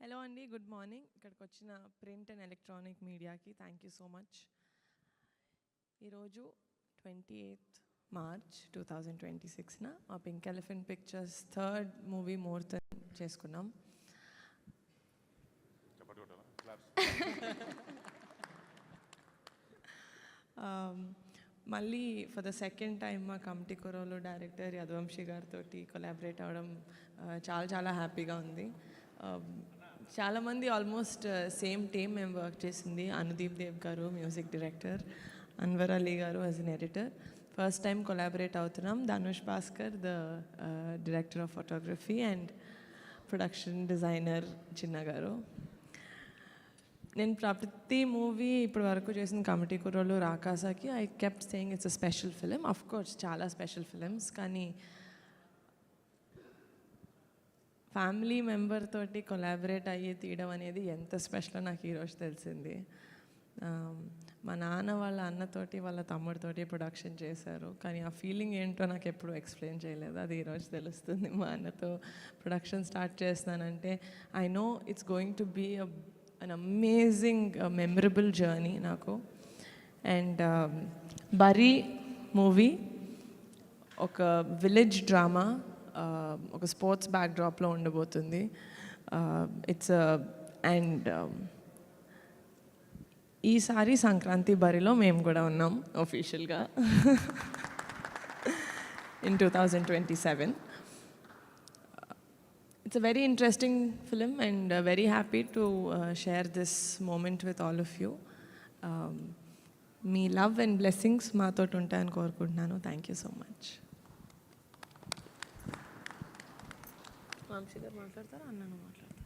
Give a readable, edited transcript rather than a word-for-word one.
Hello అండి, good morning. ఇక్కడికి వచ్చిన ప్రింట్ అండ్ ఎలక్ట్రానిక్ మీడియాకి థ్యాంక్ యూ సో మచ్. ఈరోజు 28th March 2026న మా pink elephant pictures third movie ముహూర్తం చేసుకున్నాం. మళ్ళీ ఫర్ ద సెకండ్ టైం మా కమిటీ కుర్రోలు డైరెక్టర్ యదువంశీ గారితో కొలాబరేట్ అవ్వడం చాలా చాలా హ్యాపీగా ఉంది. చాలామంది ఆల్మోస్ట్ సేమ్ టీమ్ మేము వర్క్ చేసింది. అనుదీప్ దేవ్ గారు మ్యూజిక్ డైరెక్టర్, అన్వర్ అలీ గారు as an editor. First time collaborate అవుతున్నాం. Dhanush Bhaskar the director of photography and production designer Chinna గారు. నేను ప్రతి మూవీ ఇప్పటి వరకు చేసిన కమిటీ కుర్రోలు రాకాసాకి I kept saying it's a special film. Of course చాలా స్పెషల్ ఫిలిమ్స్, కానీ ఫ్యామిలీ మెంబర్ తోటి కొలాబరేట్ అయ్యి తీయడం అనేది ఎంత స్పెషలో నాకు ఈరోజు తెలిసింది. మా నాన్న వాళ్ళ అన్నతోటి వాళ్ళ తమ్ముడితోటి ప్రొడక్షన్ చేశారు, కానీ ఆ ఫీలింగ్ ఏంటో నాకు ఎప్పుడు ఎక్స్ప్లెయిన్ చేయలేదు. అది ఈరోజు తెలుస్తుంది. మా అన్నతో ప్రొడక్షన్ స్టార్ట్ చేస్తున్నానంటే I know it's going to be an amazing memorable journey నాకు. అండ్ బరీ మూవీ ఒక విలేజ్ డ్రామా, ఒక స్పోర్ట్స్ బ్యాక్డ్రాప్లో ఉండబోతుంది. ఇట్స్ అండ్ ఈసారి సంక్రాంతి బరిలో మేము కూడా ఉన్నాం ఒఫీషియల్గా in 2027. It's a very interesting film and very happy to share this moment with all of you. మీ లవ్ అండ్ బ్లెస్సింగ్స్ మాతో ఉంటాయని కోరుకుంటున్నాను. Thank you so much. Vamsi garu మాట్లాడతారా, అన్నను మాట్లాడతారా?